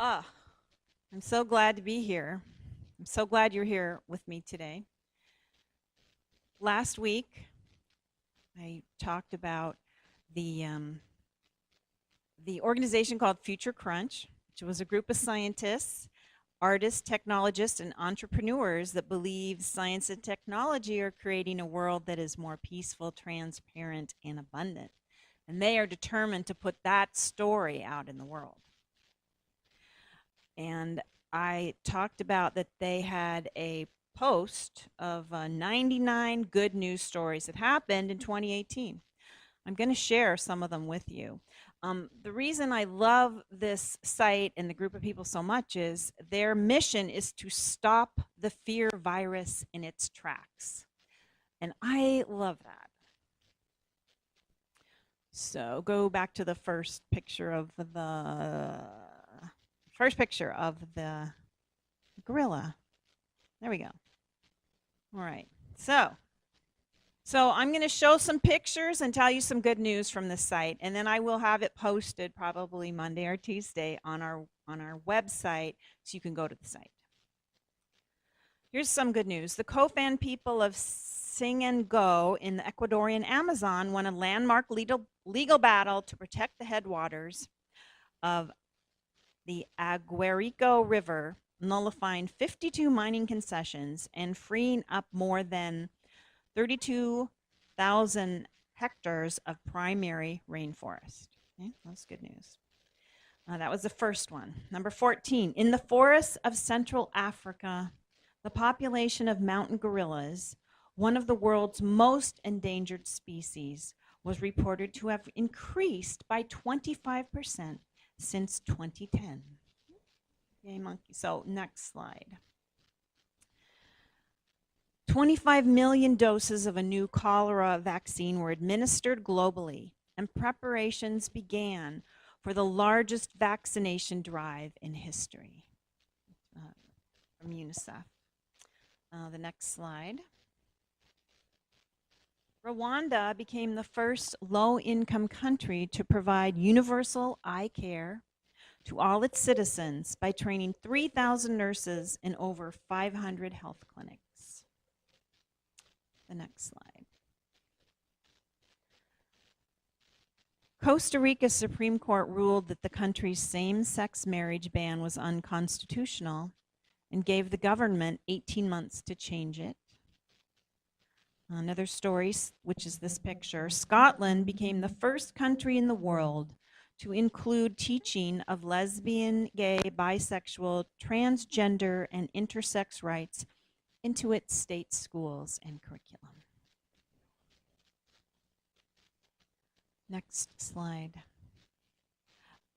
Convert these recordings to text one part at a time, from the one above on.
Ah, I'm so glad to be here. I'm so glad you're here with me today. Last week, I talked about the um, the organization called Future Crunch, which was a group of scientists, artists, technologists, and entrepreneurs that believe science and technology are creating a world that is more peaceful, transparent, and abundant. And they are determined to put that story out in the world. And I talked about that they had a post of 99 good news stories that happened in 2018. I'm going to share some of them with you. The reason I love this site and the group of people so much is their mission is to stop the fear virus in its tracks. And I love that. So go back to the first picture of the gorilla. There we go. All right. So I'm going to show some pictures and tell you some good news from this site, and then I will have it posted probably Monday or Tuesday on our website, so you can go to the site. Here's some good news. The Kofan people of Singango in the Ecuadorian Amazon won a landmark legal battle to protect the headwaters of the Aguarico River, nullifying 52 mining concessions and freeing up more than 32,000 hectares of primary rainforest. Okay, that's good news. That was the first one. Number 14, in the forests of Central Africa, the population of mountain gorillas, one of the world's most endangered species, was reported to have increased by 25% since 2010. Yay, monkey. So next slide. 25 million doses of a new cholera vaccine were administered globally, and preparations began for the largest vaccination drive in history. From UNICEF. The next slide. Rwanda became the first low-income country to provide universal eye care to all its citizens by training 3,000 nurses in over 500 health clinics. The next slide. Costa Rica's Supreme Court ruled that the country's same-sex marriage ban was unconstitutional and gave the government 18 months to change it. Another story, which is this picture, Scotland became the first country in the world to include teaching of lesbian, gay, bisexual, transgender, and intersex rights into its state schools and curriculum. Next slide.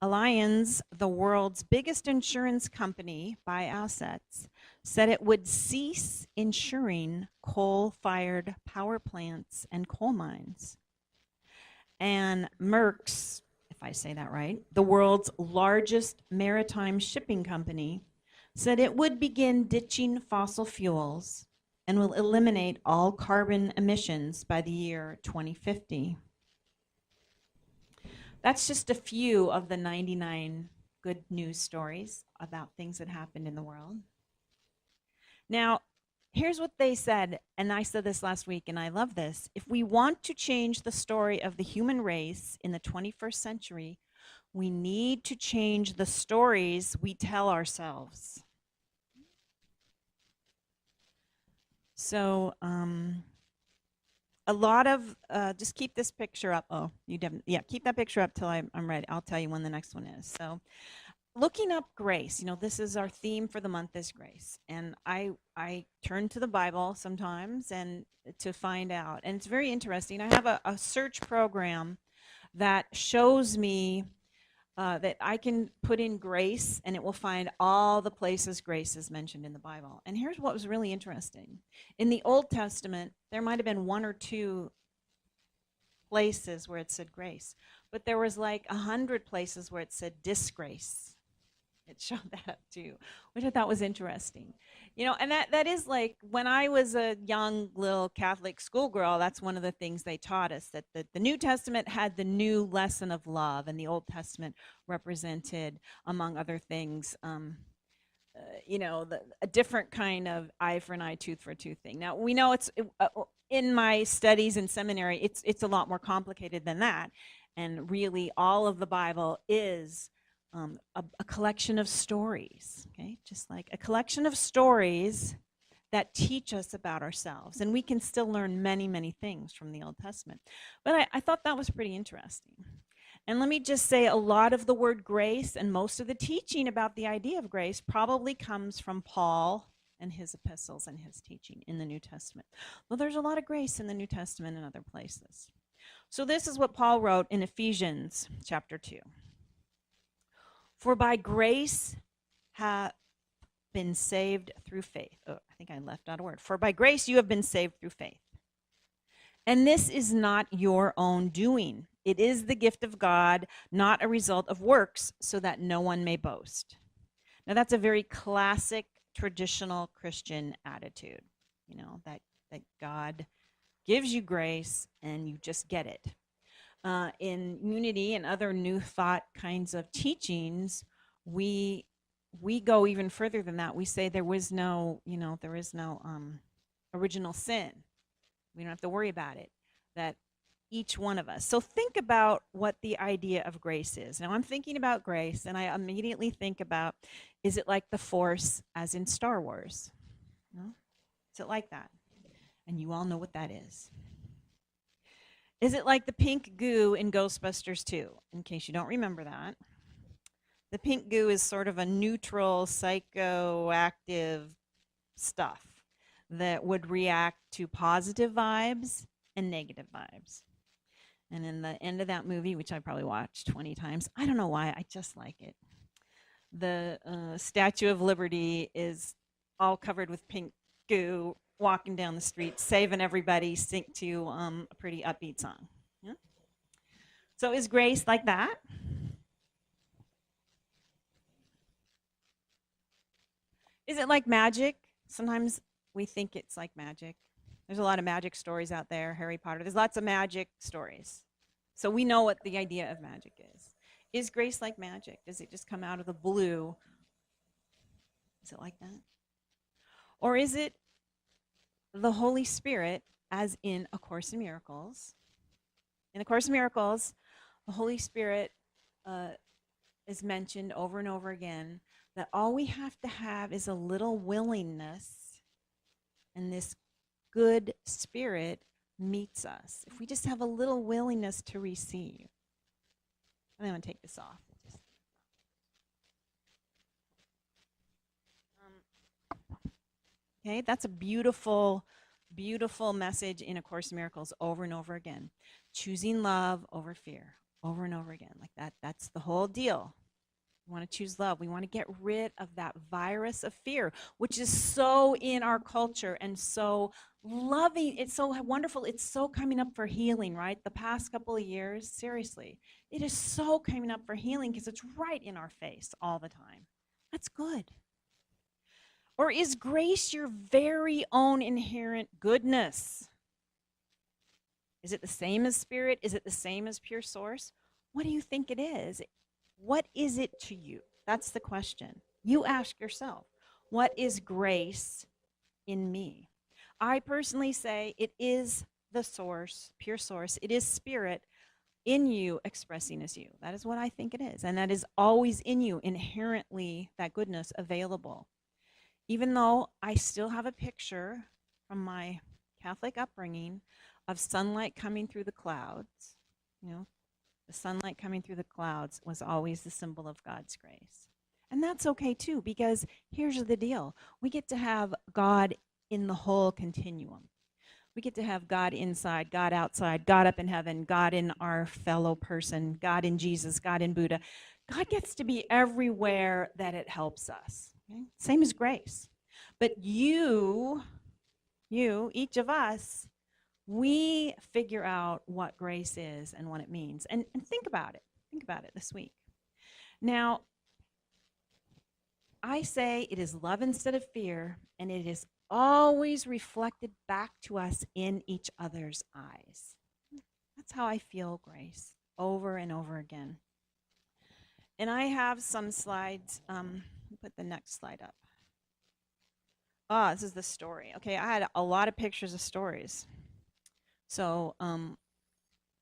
Allianz, the world's biggest insurance company by assets, said it would cease insuring coal-fired power plants and coal mines. And Maersk, if I say that right, the world's largest maritime shipping company, said it would begin ditching fossil fuels and will eliminate all carbon emissions by the year 2050. That's just a few of the 99 good news stories about things that happened in the world. Now, here's what they said, and I said this last week, and I love this. If we want to change the story of the human race in the 21st century, we need to change the stories we tell ourselves. So, a lot of, just keep this picture up. Oh, you didn't, yeah, keep that picture up till I'm ready. I'll tell you when the next one is. So, looking up grace, you know, this is our theme for the month is grace. And I turn to the Bible sometimes and to find out. And it's very interesting. I have a search program that shows me that I can put in grace and it will find all the places grace is mentioned in the Bible. And here's what was really interesting. In the Old Testament, there might have been 1 or 2 places where it said grace, but there was like 100 places where it said disgrace. It showed that up too, which I thought was interesting. And that is like when I was a young little Catholic schoolgirl, that's one of the things they taught us, that the New Testament had the new lesson of love, and the Old Testament represented, among other things, a different kind of eye for an eye, tooth for a tooth thing. Now we know in my studies in seminary, it's a lot more complicated than that, and really all of the Bible is a collection of stories. Okay, just like a collection of stories that teach us about ourselves, and we can still learn many, many things from the Old Testament. But I thought that was pretty interesting. And let me just say, a lot of the word grace and most of the teaching about the idea of grace probably comes from Paul and his epistles and his teaching in the New Testament. Well, there's a lot of grace in the New Testament and other places. So this is what Paul wrote in Ephesians chapter 2. For by grace have been saved through faith. Oh, I think I left out a word. For by grace you have been saved through faith. And this is not your own doing. It is the gift of God, not a result of works, so that no one may boast. Now that's a very classic traditional Christian attitude, that God gives you grace and you just get it. In Unity and other New Thought kinds of teachings, we go even further than that. We say there is no original sin. We don't have to worry about it. That each one of us. So think about what the idea of grace is. Now I'm thinking about grace, and I immediately think about, is it like the Force as in Star Wars? No? Is it like that? And you all know what that is. Is it like the pink goo in Ghostbusters 2? In case you don't remember that. The pink goo is sort of a neutral, psychoactive stuff that would react to positive vibes and negative vibes. And in the end of that movie, which I probably watched 20 times, I don't know why, I just like it. The Statue of Liberty is all covered with pink goo, walking down the street, saving everybody, sing to a pretty upbeat song. Yeah? So is grace like that? Is it like magic? Sometimes we think it's like magic. There's a lot of magic stories out there, Harry Potter. There's lots of magic stories. So we know what the idea of magic is. Is grace like magic? Does it just come out of the blue? Is it like that? Or is it the Holy Spirit, as in A Course in Miracles? In A Course in Miracles, the Holy Spirit is mentioned over and over again, that all we have to have is a little willingness, and this good spirit meets us. If we just have a little willingness to receive. I'm going to take this off. Okay, that's a beautiful, beautiful message in A Course in Miracles over and over again. Choosing love over fear, over and over again. Like that, that's the whole deal. We want to choose love. We want to get rid of that virus of fear, which is so in our culture and so loving. It's so wonderful. It's so coming up for healing, right? The past couple of years, seriously, it is so coming up for healing because it's right in our face all the time. That's good. Or is grace your very own inherent goodness? Is it the same as spirit? Is it the same as pure source? What do you think it is? What is it to you? That's the question. You ask yourself, what is grace in me? I personally say it is the source, pure source. It is spirit in you expressing as you. That is what I think it is. And that is always in you, inherently, that goodness available. Even though I still have a picture from my Catholic upbringing of sunlight coming through the clouds, the sunlight coming through the clouds was always the symbol of God's grace. And that's okay too, because here's the deal. We get to have God in the whole continuum. We get to have God inside, God outside, God up in heaven, God in our fellow person, God in Jesus, God in Buddha. God gets to be everywhere that it helps us. Okay? Same as grace. But you, each of us, we figure out what grace is and what it means. And think about it. Think about it this week. Now, I say it is love instead of fear, and it is always reflected back to us in each other's eyes. That's how I feel grace over and over again. And I have some slides. Put the next slide up. Ah, this is the story. Okay, I had a lot of pictures of stories. So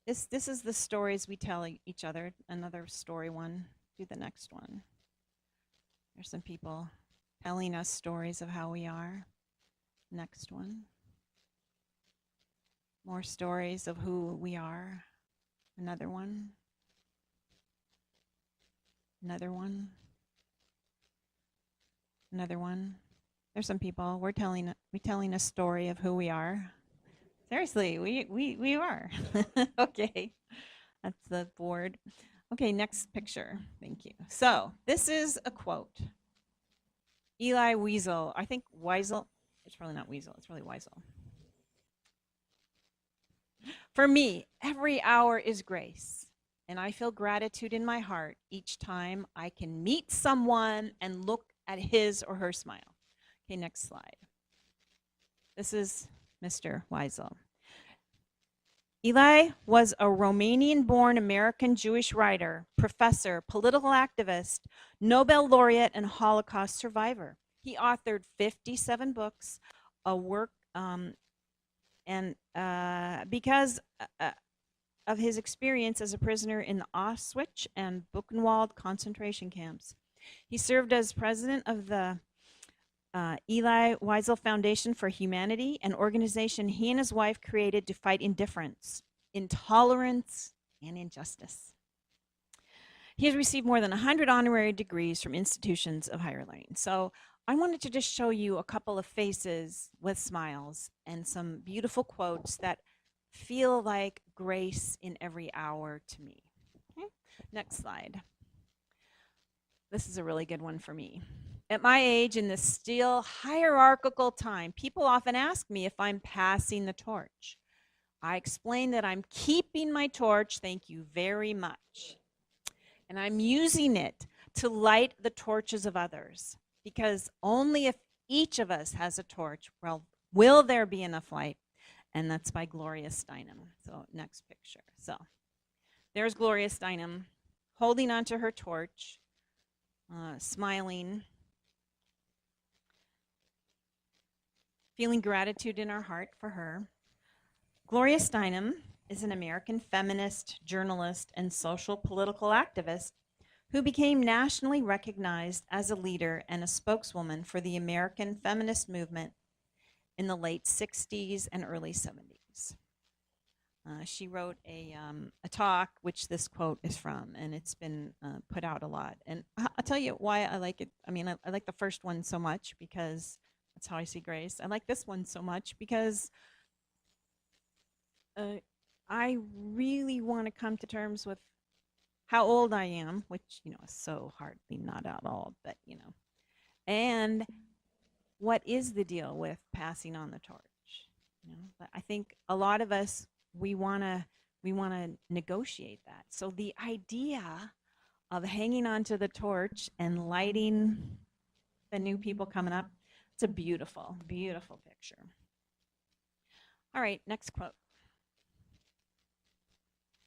this is the stories we tell each other. Another story one. Do the next one. There's some people telling us stories of how we are. Next one. More stories of who we are. Another one. Another one. Another one. There's some people. We're telling a story of who we are. Seriously, we are. Okay. That's the board. Okay, next picture. Thank you. So this is a quote. Eli Wiesel. I think Wiesel. It's probably not Wiesel. It's really Wiesel. For me, every hour is grace, and I feel gratitude in my heart each time I can meet someone and look at his or her smile. Okay, next slide. This is Mr. Wiesel. Eli was a Romanian-born American Jewish writer, professor, political activist, Nobel laureate, and Holocaust survivor. He authored 57 books, a work, and because of his experience as a prisoner in the Auschwitz and Buchenwald concentration camps. He served as president of the Eli Wiesel Foundation for Humanity, an organization he and his wife created to fight indifference, intolerance, and injustice. He has received more than 100 honorary degrees from institutions of higher learning. So I wanted to just show you a couple of faces with smiles and some beautiful quotes that feel like grace in every hour to me. Okay? Next slide. This is a really good one for me. At my age, in this still hierarchical time, people often ask me if I'm passing the torch. I explain that I'm keeping my torch, thank you very much. And I'm using it to light the torches of others, because only if each of us has a torch, well, will there be enough light? And that's by Gloria Steinem. So next picture. So there's Gloria Steinem holding onto her torch, smiling, feeling gratitude in our heart for her. Gloria Steinem is an American feminist, journalist, and social political activist who became nationally recognized as a leader and a spokeswoman for the American feminist movement in the late 60s and early 70s. She wrote a talk, which this quote is from, and it's been put out a lot. And I'll tell you why I like it. I mean, I like the first one so much because that's how I see grace. I like this one so much because I really want to come to terms with how old I am, which, you know, is so hardly not at all, but, you know, and what is the deal with passing on the torch? You know, but I think a lot of us, we want to negotiate that. So the idea of hanging onto the torch and lighting the new people coming up, it's a beautiful, beautiful picture. All right, next quote.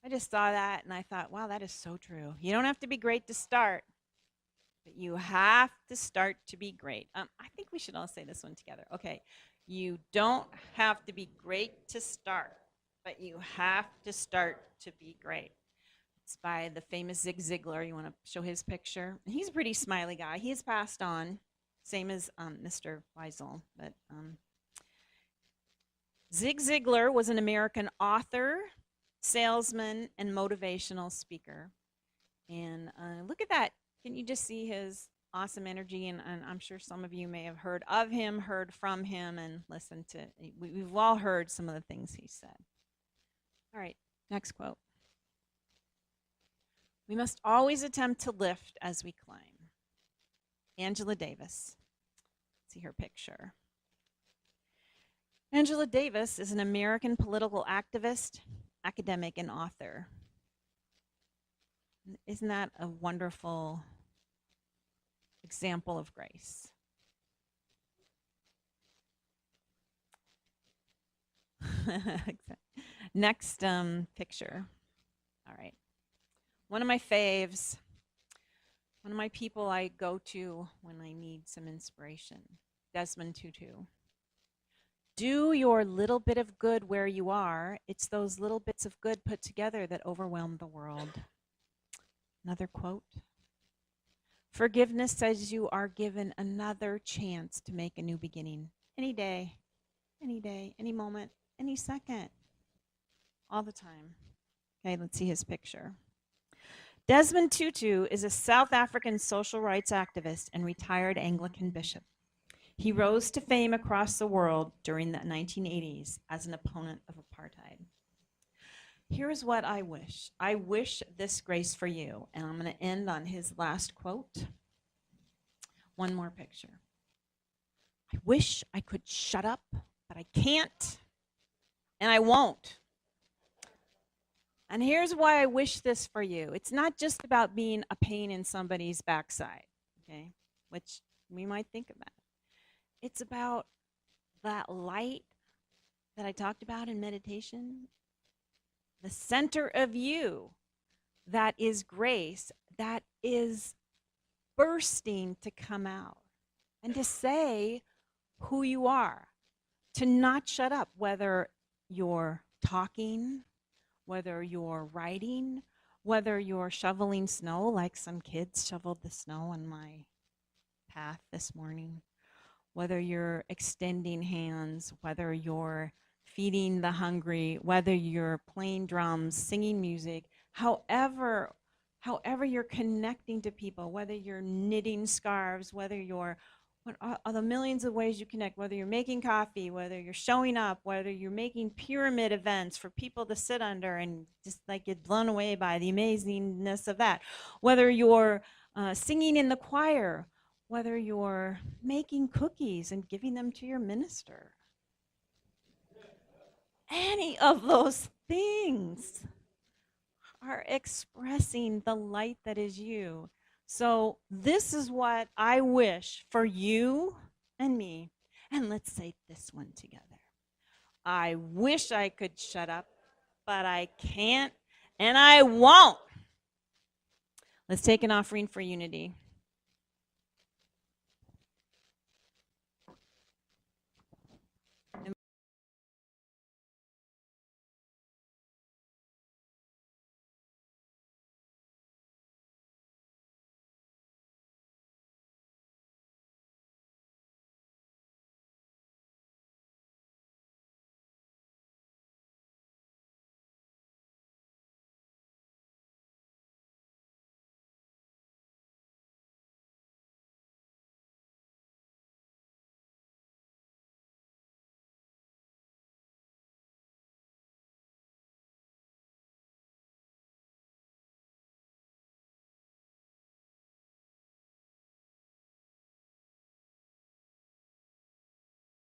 I just saw that and I thought, wow, that is so true. You don't have to be great to start, but you have to start to be great. I think we should all say this one together. Okay, you don't have to be great to start, but you have to start to be great. It's by the famous Zig Ziglar. You want to show his picture? He's a pretty smiley guy. He has passed on, same as Mr. Wiesel. But Zig Ziglar was an American author, salesman, and motivational speaker. And look at that. Can you just see his awesome energy? And I'm sure some of you may have heard of him, heard from him, and listened to, we've all heard some of the things he said. All right, next quote. We must always attempt to lift as we climb. Angela Davis. See her picture. Angela Davis is an American political activist, academic, and author. Isn't that a wonderful example of grace. Next picture. All right. One of my faves, one of my people I go to when I need some inspiration, Desmond Tutu. Do your little bit of good where you are. It's those little bits of good put together that overwhelm the world. Another quote. Forgiveness says you are given another chance to make a new beginning. Any day, any moment, any second, all the time. Okay, let's see his picture. Desmond Tutu is a South African social rights activist and retired Anglican bishop. He rose to fame across the world during the 1980s as an opponent of apartheid. Here's what I wish. I wish this grace for you. And I'm going to end on his last quote. One more picture. I wish I could shut up, but I can't, and I won't. And here's why I wish this for you. It's not just about being a pain in somebody's backside, okay, which we might think of that. It's about that light that I talked about in meditation, the center of you that is grace, that is bursting to come out and to say who you are, to not shut up, whether you're talking, whether you're writing, whether you're shoveling snow, like some kids shoveled the snow on my path this morning, whether you're extending hands, whether you're feeding the hungry, whether you're playing drums, singing music, however you're connecting to people, whether you're knitting scarves, whether you're, what are the millions of ways you connect, whether you're making coffee, whether you're showing up, whether you're making pyramid events for people to sit under and just like get blown away by the amazingness of that, whether you're singing in the choir, whether you're making cookies and giving them to your minister. Any of those things are expressing the light that is you. So this is what I wish for you and me. And let's say this one together. I wish I could shut up, but I can't, and I won't. Let's take an offering for unity.